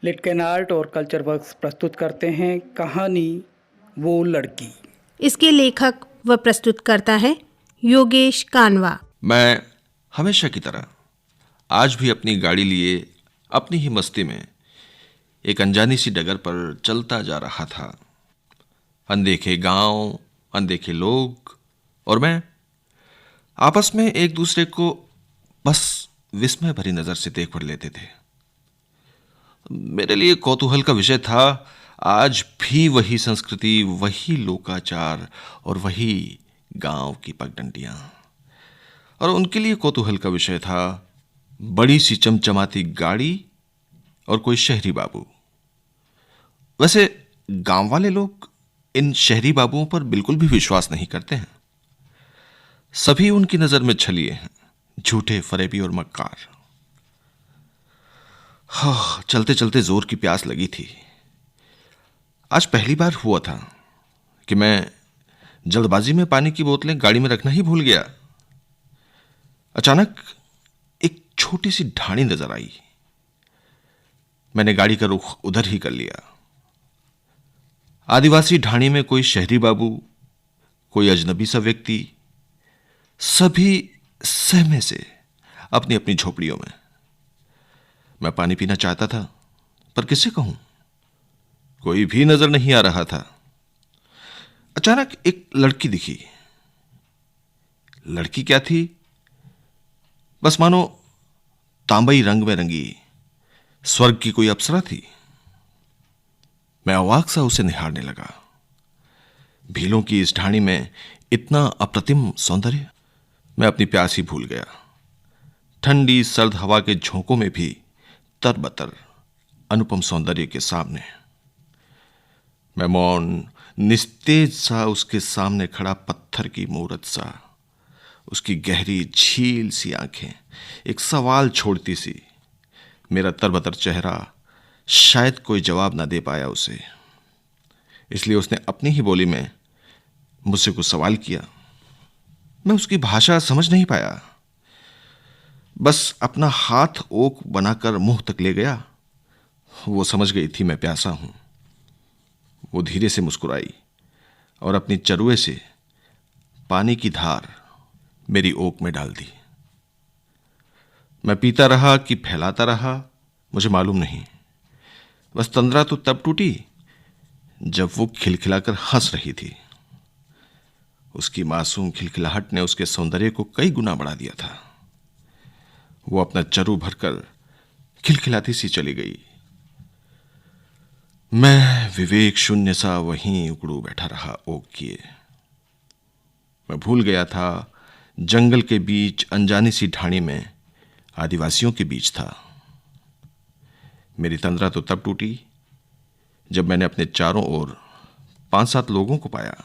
लिटकेन art और culture works प्रस्तुत करते हैं कहानी वो लड़की। इसके लेखक व प्रस्तुतकर्ता है योगेश कानवा। मैं हमेशा की तरह आज भी अपनी गाड़ी लिए अपनी ही मस्ती में एक अनजानी सी डगर पर चलता जा रहा था। अनदेखे गांव, अनदेखे लोग और मैं आपस में एक दूसरे को बस विस्मय भरी नजर से देख पड़ लेते थे। मेरे लिए कौतूहल का विषय था आज भी वही संस्कृति, वही लोकाचार और वही गांव की पगडंडियां। और उनके लिए कौतूहल का विषय था बड़ी सी चमचमाती गाड़ी और कोई शहरी बाबू। वैसे गांव वाले लोग इन शहरी बाबुओं पर बिल्कुल भी विश्वास नहीं करते हैं। सभी उनकी नजर में छलिए हैं, झूठे, फरेबी और मक्कार। हाँ, चलते चलते जोर की प्यास लगी थी। आज पहली बार हुआ था कि मैं जल्दबाजी में पानी की बोतलें गाड़ी में रखना ही भूल गया। अचानक एक छोटी सी ढाणी नजर आई। मैंने गाड़ी का रुख उधर ही कर लिया। आदिवासी ढाणी में कोई शहरी बाबू, कोई अजनबी सा व्यक्ति, सभी सहमे से अपनी अपनी झोपड़ियों में। मैं पानी पीना चाहता था, पर किससे कहूं? कोई भी नजर नहीं आ रहा था। अचानक एक लड़की दिखी। लड़की क्या थी? बस मानो तांबई रंग में रंगी स्वर्ग की कोई अप्सरा थी। मैं अवाक सा उसे निहारने लगा। भीलों की इस ढाणी में इतना अप्रतिम सौंदर्य। मैं अपनी प्यास ही भूल गया। ठंडी सर्द हवा के झोंकों में भी तरबतर अनुपम सौंदर्य के सामने मैं मौन, निस्तेज सा उसके सामने खड़ा पत्थर की मूरत सा। उसकी गहरी झील सी आंखें एक सवाल छोड़ती सी। मेरा तरबतर चेहरा शायद कोई जवाब ना दे पाया उसे, इसलिए उसने अपनी ही बोली में मुझसे कुछ सवाल किया। मैं उसकी भाषा समझ नहीं पाया, बस अपना हाथ ओक बनाकर मुंह तक ले गया। वो समझ गई थी मैं प्यासा हूं। वो धीरे से मुस्कुराई और अपनी चरुए से पानी की धार मेरी ओक में डाल दी। मैं पीता रहा कि फैलाता रहा, मुझे मालूम नहीं। बस तंद्रा तो तब टूटी जब वो खिलखिलाकर हंस रही थी। उसकी मासूम खिलखिलाहट ने उसके सौंदर्य को कई गुना बढ़ा दिया था। वो अपना चरू भरकर खिलखिलाती सी चली गई। मैं विवेक शून्य सा वहीं उकड़ू बैठा रहा ओक किए। मैं भूल गया था जंगल के बीच अनजानी सी ढाणी में आदिवासियों के बीच था। मेरी तंद्रा तो तब टूटी जब मैंने अपने चारों ओर 5-7 लोगों को पाया।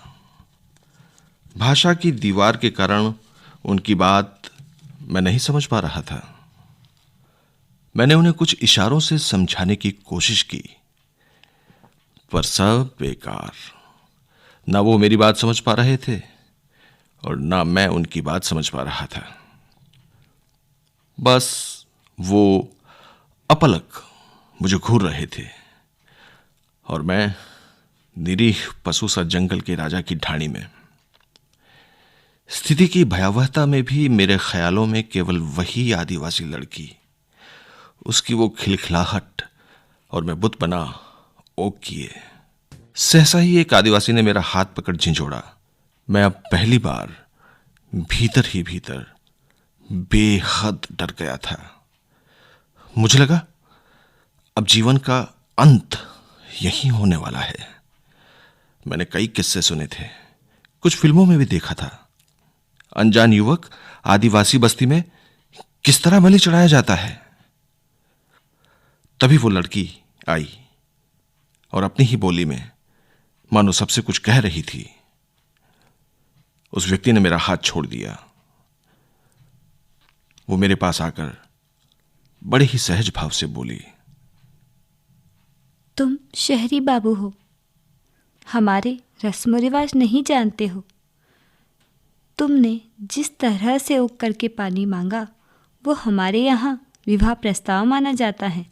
भाषा की दीवार के कारण उनकी बात मैं नहीं समझ पा रहा था। मैंने उन्हें कुछ इशारों से समझाने की कोशिश की, पर सब बेकार। ना वो मेरी बात समझ पा रहे थे और ना मैं उनकी बात समझ पा रहा था। बस वो अपलक मुझे घूर रहे थे और मैं निरीह पशु सा जंगल के राजा की ढाणी में। स्थिति की भयावहता में भी मेरे ख्यालों में केवल वही आदिवासी लड़की, उसकी वो खिलखिलाहट और मैं बुत बना ओक किए। सहसा ही एक आदिवासी ने मेरा हाथ पकड़ झिंझोड़ा। मैं अब पहली बार भीतर ही भीतर बेहद डर गया था। मुझे लगा अब जीवन का अंत यही होने वाला है। मैंने कई किस्से सुने थे, कुछ फिल्मों में भी देखा था। अनजान युवक आदिवासी बस्ती में किस तरह बलि चढ़ाया जाता है। तभी वो लड़की आई और अपनी ही बोली में मानो सबसे कुछ कह रही थी। उस व्यक्ति ने मेरा हाथ छोड़ दिया। वो मेरे पास आकर बड़े ही सहज भाव से बोली, तुम शहरी बाबू हो, हमारे रस्म रिवाज नहीं जानते हो। तुमने जिस तरह से ओक करके पानी मांगा वो हमारे यहाँ विवाह प्रस्ताव माना जाता है।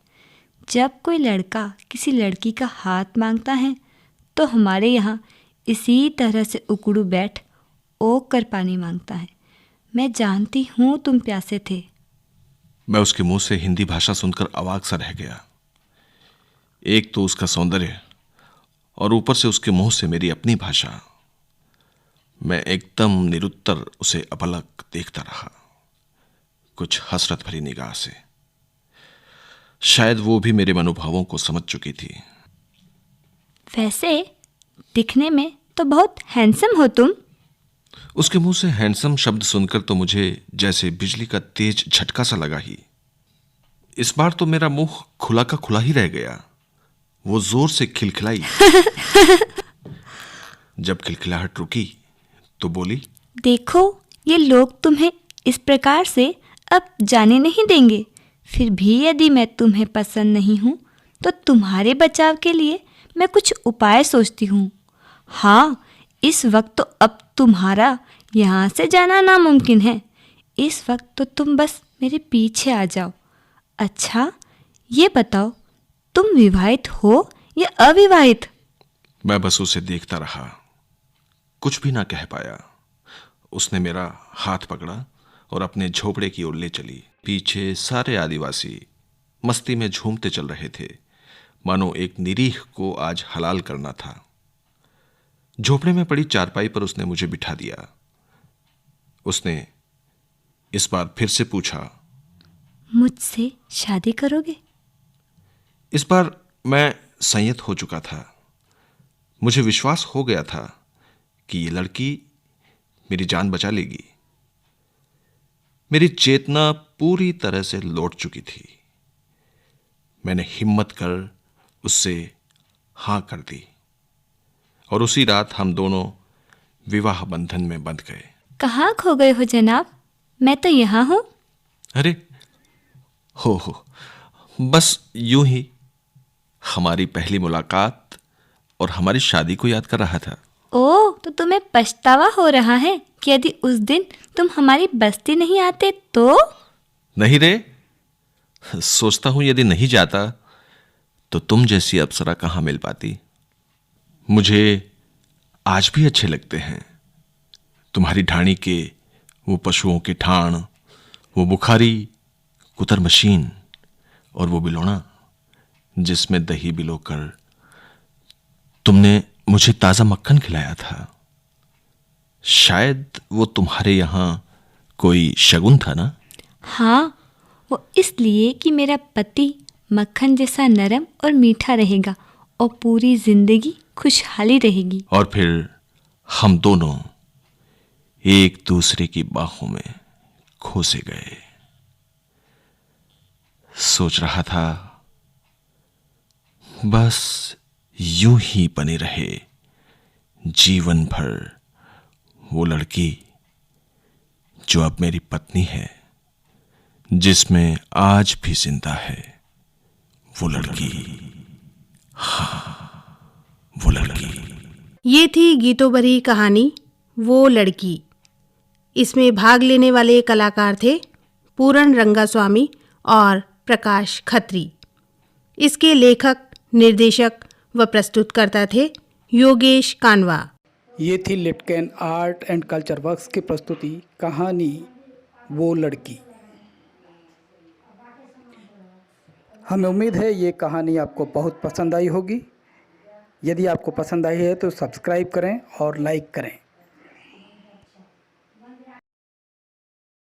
जब कोई लड़का किसी लड़की का हाथ मांगता है तो हमारे यहाँ इसी तरह से उकड़ू बैठ ओक कर पानी मांगता है। मैं जानती हूँ तुम प्यासे थे। मैं उसके मुंह से हिंदी भाषा सुनकर अवाक सा रह गया। एक तो उसका सौंदर्य और ऊपर से उसके मुंह से मेरी अपनी भाषा। मैं एकदम निरुत्तर उसे अपलक देखता रहा, कुछ हसरत भरी निगाह से। शायद वो भी मेरे मनोभावों को समझ चुकी थी। वैसे दिखने में तो बहुत हैंडसम हो तुम। उसके मुंह से हैंडसम शब्द सुनकर तो मुझे जैसे बिजली का तेज झटका सा लगा ही। इस बार तो मेरा मुंह खुला का खुला ही रह गया। वो जोर से खिलखिलाई। जब खिलखिलाहट रुकी तो बोली, देखो ये लोग तुम्हें इस प्रकार से अब जाने नहीं देंगे। फिर भी यदि मैं तुम्हें पसंद नहीं हूँ तो तुम्हारे बचाव के लिए मैं कुछ उपाय सोचती हूँ। हाँ, इस वक्त तो अब तुम्हारा यहाँ से जाना नामुमकिन है। इस वक्त तो तुम बस मेरे पीछे आ जाओ। अच्छा ये बताओ, तुम विवाहित हो या अविवाहित? मैं बस उसे देखता रहा, कुछ भी ना कह पाया। उसने मेरा हाथ पकड़ा और अपने झोपड़े की ओर ले चली। पीछे सारे आदिवासी मस्ती में झूमते चल रहे थे, मानो एक निरीह को आज हलाल करना था। झोपड़े में पड़ी चारपाई पर उसने मुझे बिठा दिया। उसने इस बार फिर से पूछा, मुझसे शादी करोगे? इस बार मैं संयत हो चुका था। मुझे विश्वास हो गया था कि ये लड़की मेरी जान बचा लेगी। मेरी चेतना पूरी तरह से लौट चुकी थी। मैंने हिम्मत कर उससे हां कर दी और उसी रात हम दोनों विवाह बंधन में बंध गए। कहाँ खो गए हो जनाब? मैं तो यहाँ हूँ। अरे हो, बस यूं ही हमारी पहली मुलाकात और हमारी शादी को याद कर रहा था। ओह, तो तुम्हें पछतावा हो रहा है कि यदि उस दिन तुम हमारी बस्ती नहीं आते तो? नहीं रे, सोचता हूं यदि नहीं जाता तो तुम जैसी अप्सरा कहां मिल पाती। मुझे आज भी अच्छे लगते हैं तुम्हारी ढाणी के वो पशुओं के ठाण, वो बुखारी कुतर मशीन और वो बिलोना जिसमें दही बिलोकर तुमने मुझे ताजा मक्खन खिलाया था। शायद वो तुम्हारे यहां कोई शगुन था ना? हाँ, वो इसलिए कि मेरा पति मक्खन जैसा नरम और मीठा रहेगा और पूरी जिंदगी खुशहाली रहेगी। और फिर हम दोनों एक दूसरे की बाहों में खो से गए। सोच रहा था बस यूं ही बनी रहे जीवन भर वो लड़की जो अब मेरी पत्नी है, जिसमें आज भी जिंदा है वो लड़की। हाँ, वो लड़की। ये थी गीतों भरी कहानी वो लड़की। इसमें भाग लेने वाले कलाकार थे पूरन रंगास्वामी और प्रकाश खत्री। इसके लेखक, निर्देशक व प्रस्तुतकर्ता थे योगेश कानवा। ये थी Lipton art and culture works की प्रस्तुति कहानी वो लड़की। हमें उम्मीद है ये कहानी आपको बहुत पसंद आई होगी। यदि आपको पसंद आई है तो सब्सक्राइब करें और लाइक करें।